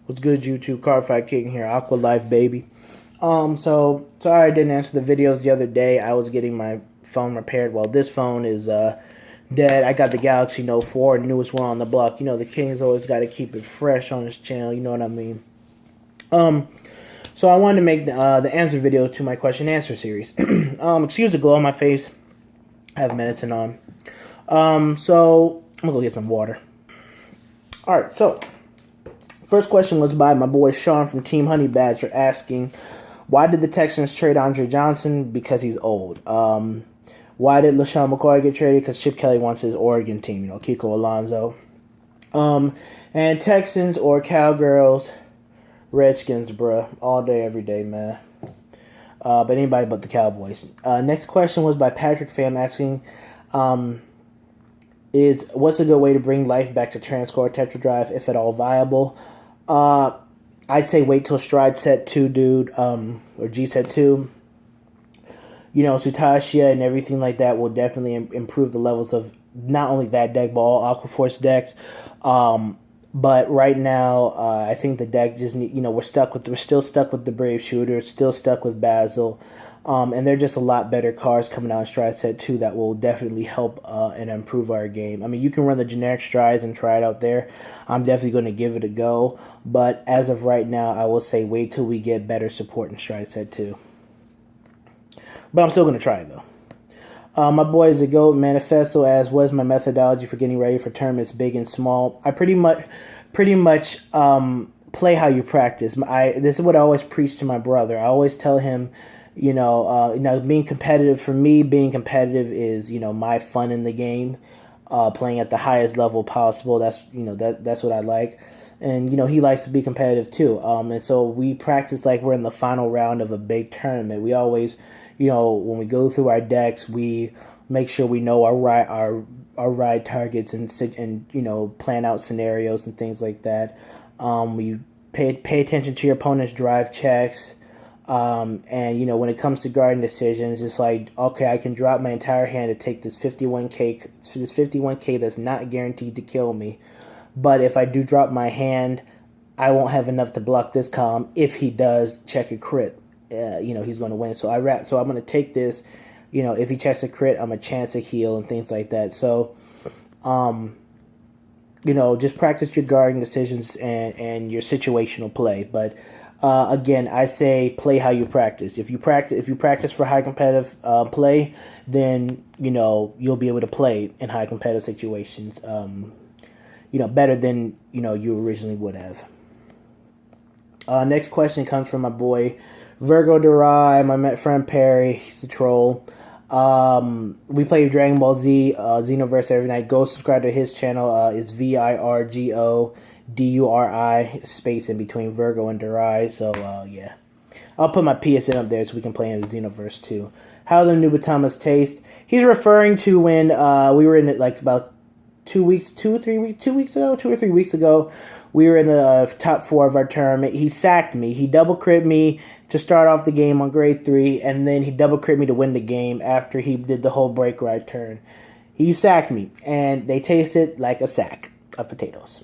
What's good, YouTube? Cardfight King here, Aqua Life, baby. So sorry I didn't answer the videos the other day. I was getting my phone repaired. Well, this phone is dead. I got the Galaxy Note 4, newest one on the block. You know, the King's always got to keep it fresh on his channel. You know what I mean? So I wanted to make the answer video to my question and answer series. Excuse the glow on my face. I have medicine on. So I'm gonna go get some water. All right, so. First question was by my boy Sean from Team Honey Badger asking, why did the Texans trade Andre Johnson? Because he's old. Why did LaShawn McCoy get traded? Because Chip Kelly wants his Oregon team, you know, Kiko Alonso. And Texans or Cowgirls, Redskins, bruh. All day, every day, man. But anybody but the Cowboys. Next question was by Patrick Pham asking, what's a good way to bring life back to Transcore Tetra Drive, if at all viable? I'd say wait till Stride Set 2, dude, or G Set 2. You know, Sutasha and everything like that will definitely improve the levels of not only that deck, but all Aquaforce decks. But right now, I think the deck just need, you know, we're still stuck with the Brave Shooter, still stuck with Basil. And they're just a lot better cards coming out in Stride Set 2 that will definitely help and improve our game. I mean, you can run the generic Strides and try it out there. I'm definitely going to give it a go. But as of right now, I will say wait till we get better support in Stride Set 2. But I'm still going to try it, though. My boy is a GOAT Manifesto asks, what is my methodology for getting ready for tournaments big and small? I pretty much play how you practice. This is what I always preach to my brother. I always tell him, being competitive, for me, being competitive is, my fun in the game, playing at the highest level possible. That's what I like. And, he likes to be competitive too. And so we practice like we're in the final round of a big tournament. We always, when we go through our decks, we make sure we know our ride targets and plan out scenarios and things like that. We pay attention to your opponent's drive checks. And when it comes to guarding decisions, it's like, okay, I can drop my entire hand to take this 51k that's not guaranteed to kill me. But if I do drop my hand, I won't have enough to block this column. If he does check a crit, he's going to win. So I'm going to take this. If he checks a crit, I'm a chance to heal and things like that. So, just practice your guarding decisions and your situational play. But again, I say play how you practice. If you practice for high competitive play, then you'll be able to play in high competitive situations. Better than you originally would have. Next question comes from my boy Virgo Durai, my friend Perry. He's a troll. We play Dragon Ball Z Xenoverse every night. Go subscribe to his channel. It's VIRGODURI space in between Virgo and Durai. So yeah, I'll put my PSN up there so we can play in the Xenoverse too. How the Nubatamas taste? He's referring to when we were in it like about 2 or 3 weeks ago. We were in the top 4 of our tournament. He sacked me. He double crit me to start off the game on grade 3, and then he double crit me to win the game after he did the whole break ride turn. He sacked me, and they tasted like a sack of potatoes.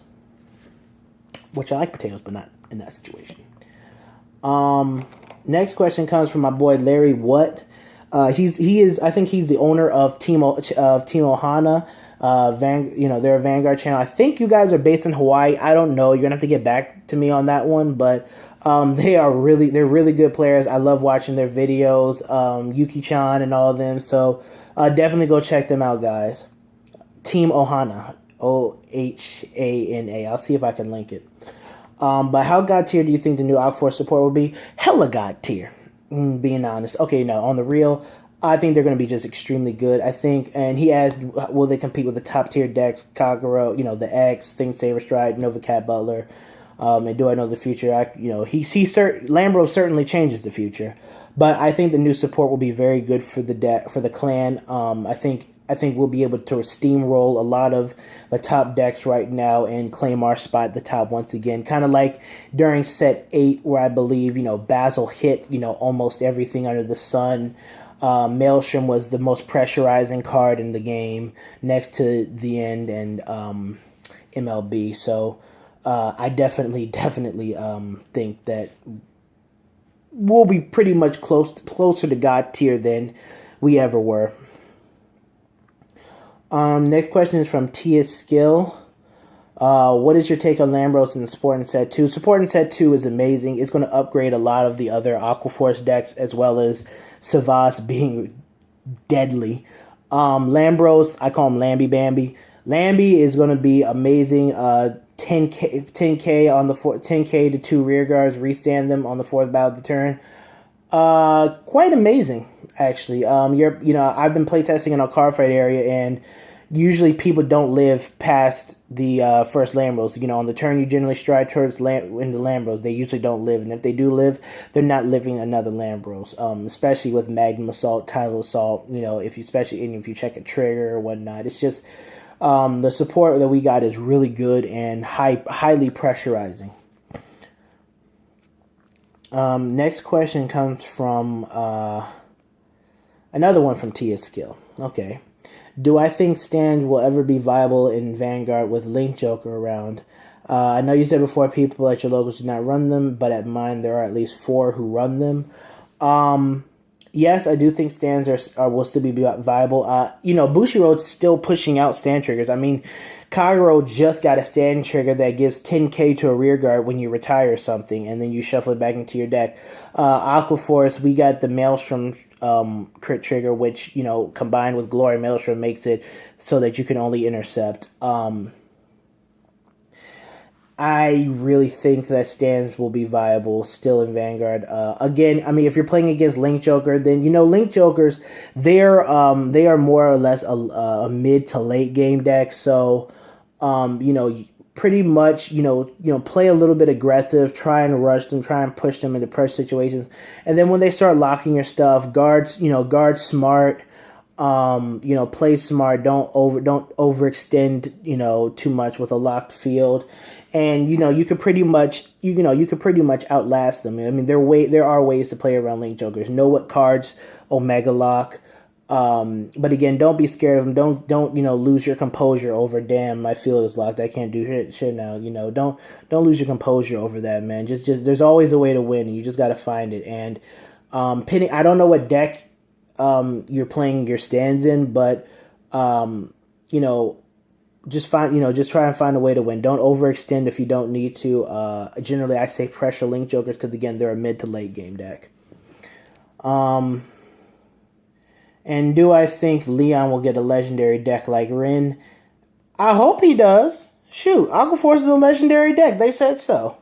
Which I like potatoes, but not in that situation. Next question comes from my boy Larry What. I think he's the owner of Team Ohana. They're a Vanguard channel. I think you guys are based in Hawaii. I don't know. You're gonna have to get back to me on that one, but they're really good players. I love watching their videos. Yuki-chan and all of them. So definitely go check them out, guys. Team Ohana, OHANA. I'll see if I can link it. But how god tier do you think the new Aquaforce support will be? Hella god tier. Being honest. Okay, no, on the real, I think they're going to be just extremely good. I think, and he asked, will they compete with the top tier decks, Kagero, the X, Thing Saber Stride, Nova Cat Butler, and do I know the future? Lambro certainly changes the future, but I think the new support will be very good for the clan. I think we'll be able to steamroll a lot of the top decks right now and claim our spot at the top once again. Kind of like during set 8 where I believe, Basil hit, almost everything under the sun. Maelstrom was the most pressurizing card in the game next to the end and MLB. So I definitely think that we'll be pretty much closer to God tier than we ever were. Next question is from Tia Skill. What is your take on Lambros in Support in Set 2? Support in Set 2 is amazing. It's going to upgrade a lot of the other Aquaforce decks, as well as Savas being deadly. Lambros, I call him Lamby Bambi. Lamby is going to be amazing. 10k on the 10k to 2 rear guards, restand them on the 4th battle of the turn. Quite amazing, actually. I've been playtesting in our car fight area, and usually people don't live past the first Lambros. On the turn you generally stride towards into Lambros. They usually don't live, and if they do live, they're not living another Lambros. Especially with Magnum Assault, Tidal Assault. If you check a trigger or whatnot, it's just the support that we got is really good and highly pressurizing. Next question comes from another one from Tia Skill. Okay. Do I think stands will ever be viable in Vanguard with Link Joker around? I know you said before people at your locals do not run them, but at mine there are at least 4 who run them. Yes, I do think stands will still be viable. Bushiroad's still pushing out stand triggers. I mean, Kagero just got a stand trigger that gives 10k to a rear guard when you retire something, and then you shuffle it back into your deck. Aquaforce, we got the Maelstrom crit trigger, which, combined with Glory Maelstrom makes it so that you can only intercept. I really think that stands will be viable still in Vanguard. Again, I mean, if you're playing against Link Joker, then Link Jokers, they are more or less a mid to late game deck. So, pretty much, play a little bit aggressive, try and rush them, try and push them into pressure situations, and then when they start locking your stuff, guard smart. Play smart. Don't overextend. Too much with a locked field. And you could pretty much outlast them. I mean, there are ways to play around Link Jokers. Know what cards Omega lock. But again, don't be scared of them. Don't lose your composure over. Damn, my field is locked. I can't do shit now. Don't lose your composure over that, man. Just there's always a way to win, and you just got to find it. And pinning. I don't know what deck you're playing your stands in, but just try and find a way to win. Don't overextend if you don't need to. Generally, I say pressure Link Jokers because, again, they're a mid to late game deck. And do I think Leon will get a legendary deck like Rin? I hope he does. Shoot, Aquaforce is a legendary deck. They said so.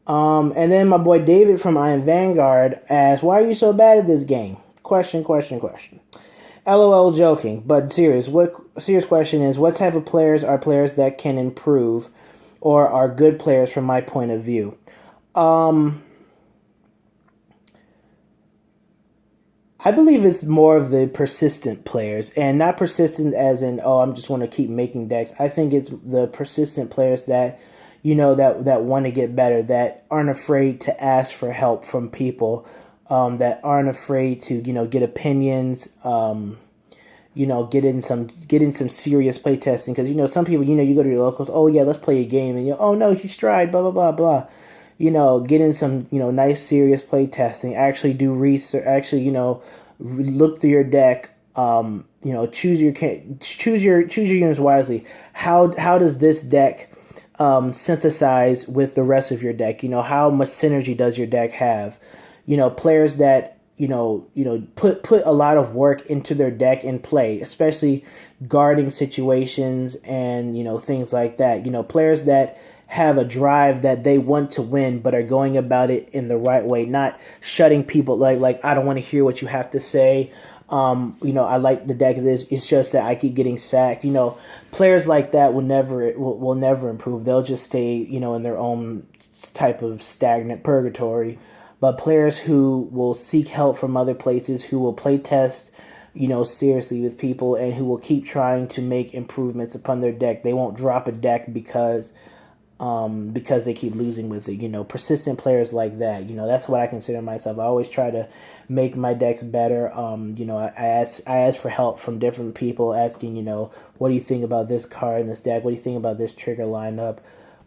And then my boy David from I Am Vanguard asked, why are you so bad at this game? Question. LOL joking, but serious. Serious question is, what type of players are players that can improve or are good players from my point of view? I believe it's more of the persistent players, and not persistent as in, I'm just want to keep making decks. I think it's the persistent players that, that want to get better, that aren't afraid to ask for help from people, that aren't afraid to, get opinions, get in some serious playtesting. Because, some people, you go to your locals, oh yeah, let's play a game, and oh no, he stride, blah, blah, blah, blah. Get in some, nice serious playtesting, actually do research, actually, look through your deck, choose your units wisely. How does this deck synthesize with the rest of your deck? How much synergy does your deck have? Players that put a lot of work into their deck and play, especially guarding situations and things like that. Players that have a drive that they want to win, but are going about it in the right way, not shutting people like I don't want to hear what you have to say. I like the deck. It's just that I keep getting sacked. Players like that will never improve. They'll just stay, in their own type of stagnant purgatory. But players who will seek help from other places, who will play test, seriously with people, and who will keep trying to make improvements upon their deck. They won't drop a deck because because they keep losing with it. Persistent players like that. That's what I consider myself. I always try to make my decks better. I ask for help from different people, asking, what do you think about this card in this deck? What do you think about this trigger lineup?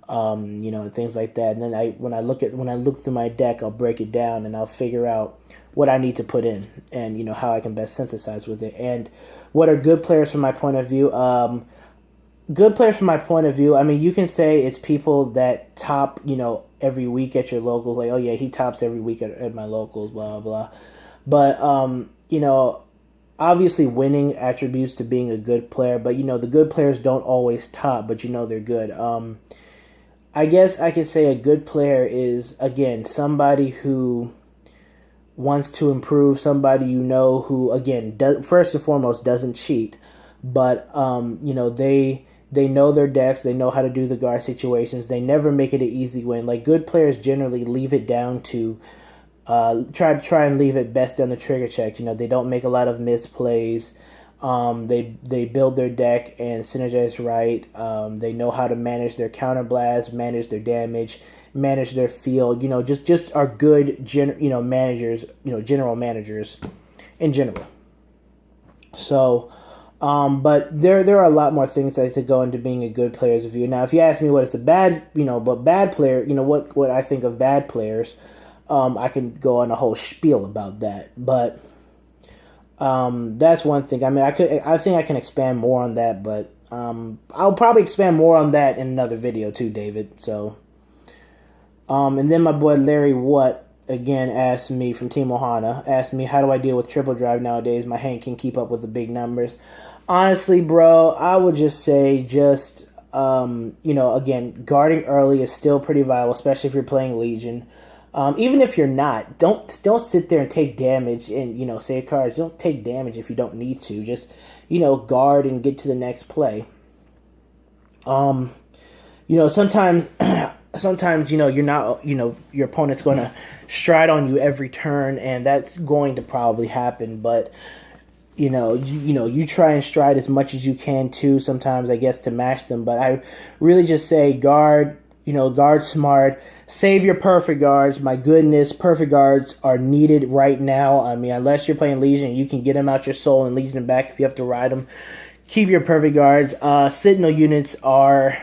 And things like that. And then when I look through my deck, I'll break it down and I'll figure out what I need to put in and how I can best synthesize with it. And what are good players from my point of view? Good players from my point of view, I mean, you can say it's people that top, every week at your locals. Like, oh yeah, he tops every week at my locals, blah, blah, blah. But, obviously winning attributes to being a good player. But, the good players don't always top, but they're good. I guess I could say a good player is, again, somebody who wants to improve, somebody who, again, first and foremost, doesn't cheat. But, they know their decks. They know how to do the guard situations. They never make it an easy win. Like, good players generally leave it down to try and leave it best down the trigger check. They don't make a lot of misplays. They build their deck and synergize right. They know how to manage their counterblast, manage their damage, manage their field. Just are good managers. General managers in general. So. But there are a lot more things that to go into being a good player's view. Now, if you ask me what is a bad, but bad player, what I think of bad players, I can go on a whole spiel about that. But that's one thing. I mean, I think I can expand more on that, but I'll probably expand more on that in another video too, David. So, and then my boy Larry Watt again asked me from Team Ohana, asked me, how do I deal with triple drive nowadays? My hand can keep up with the big numbers. Honestly, bro, I would just say again, guarding early is still pretty viable, especially if you're playing Legion. Even if you're not, don't sit there and take damage and, save cards. Don't take damage if you don't need to. Just, guard and get to the next play. Sometimes, you're not, your opponent's going to stride on you every turn, and that's going to probably happen, but you try and stride as much as you can too sometimes, I guess, to match them. But I really just say guard smart, save your perfect guards. My goodness, perfect guards are needed right now. I mean, unless you're playing Legion, you can get them out your soul and Legion them back if you have to ride them. Keep your perfect guards. Sentinel units are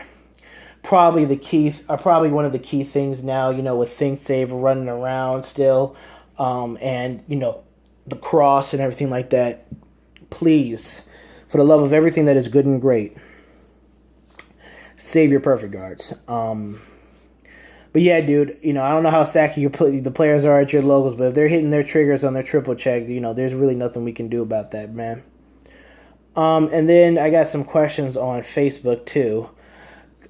probably one of the key things now, with Think Save running around still, and the cross and everything like that. Please, for the love of everything that is good and great, save your perfect guards. But yeah, dude, I don't know how sacky the players are at your locals, but if they're hitting their triggers on their triple check, there's really nothing we can do about that, man. And then I got some questions on Facebook too.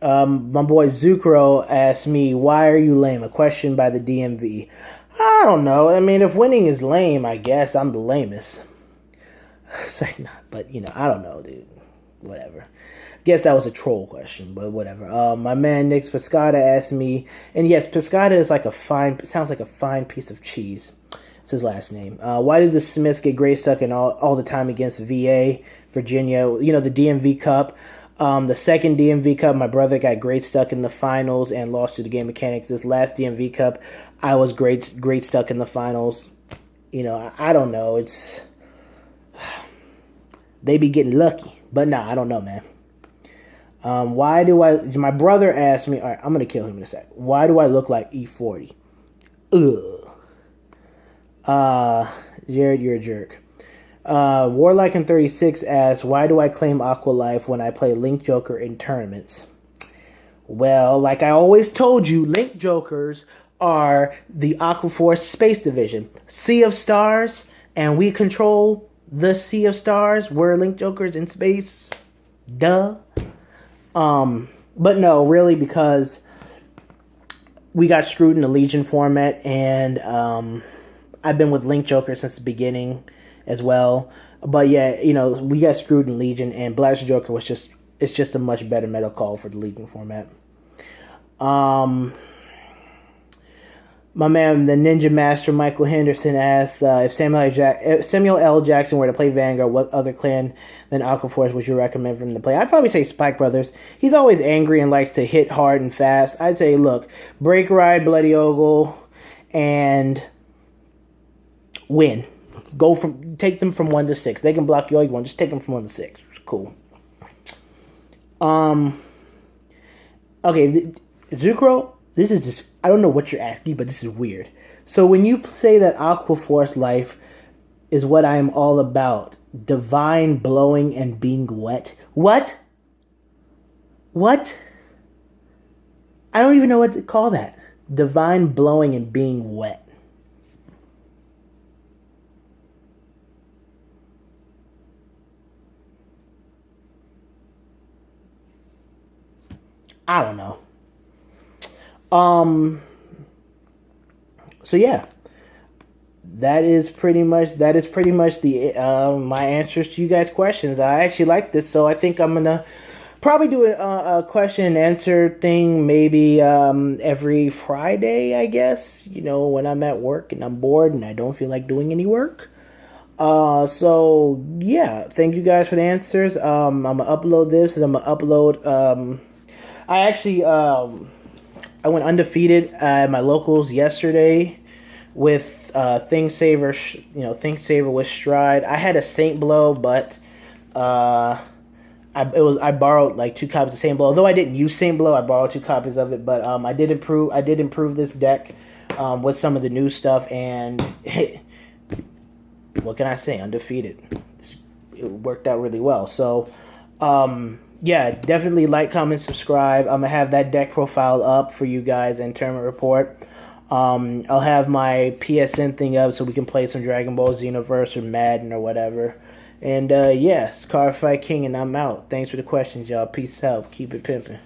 My boy Zucro asked me, why are you lame? A question by the DMV. I don't know. I mean, if winning is lame, I guess I'm the lamest. It's like, nah, but, I don't know, dude. Whatever. Guess that was a troll question, but whatever. My man Nick Pescata asked me, and yes, Pescata is sounds like a fine piece of cheese. It's his last name. Why did the Smiths get great stuck in all the time against VA, Virginia? The DMV Cup. The second DMV Cup, my brother got great stuck in the finals and lost to the game mechanics. This last DMV Cup, I was great stuck in the finals. I don't know. It's they be getting lucky, but nah, I don't know, man. My brother asked me, all right, I'm going to kill him in a sec. Why do I look like E40? Ugh. Jared, you're a jerk. Warlock in 36 asks, why do I claim Aqua Life when I play Link Joker in tournaments? Well, like I always told you, Link Jokers are the Aqua Force Space Division. Sea of Stars, and we control the Sea of Stars. We're Link Jokers in space. Duh. But no, really, because we got screwed in the Legion format, and I've been with Link Joker since the beginning as well. But yeah, we got screwed in Legion, and Blaster Joker it's just a much better meta call for the Legion format. My My man, the Ninja Master Michael Henderson asks if Samuel L. Jackson were to play Vanguard, what other clan than Aquaforce would you recommend for him to play? I'd probably say Spike Brothers. He's always angry and likes to hit hard and fast. I'd say, look, Break Ride, Bloody Ogle, and win. Take them from 1 to 6. They can block you all you want. Just take them from 1 to 6. It's cool. Okay, Zucro. This is just, I don't know what you're asking, but this is weird. So when you say that Aquaforce life is what I am all about, divine blowing and being wet. What? What? I don't even know what to call that. Divine blowing and being wet. I don't know. So yeah, that is pretty much the my answers to you guys' questions. I actually like this, so I think I'm gonna probably do a question and answer thing maybe every Friday, I guess. You know, when I'm at work and I'm bored and I don't feel like doing any work. So yeah, thank you guys for the answers. I'm gonna upload this and I'm gonna upload. I actually I went undefeated at my locals yesterday with Think Saver with Stride. I had a Saint Blow, but I borrowed like 2 copies of Saint Blow. Although I didn't use Saint Blow, I borrowed 2 copies of it. But I did improve this deck with some of the new stuff, and what can I say? Undefeated. It worked out really well. So. Yeah, definitely like, comment, subscribe. I'm going to have that deck profile up for you guys in Tournament Report. I'll have my PSN thing up so we can play some Dragon Ball Xenoverse or Madden or whatever. And yeah, it's Card Fight King, and I'm out. Thanks for the questions, y'all. Peace out. Keep it pimping.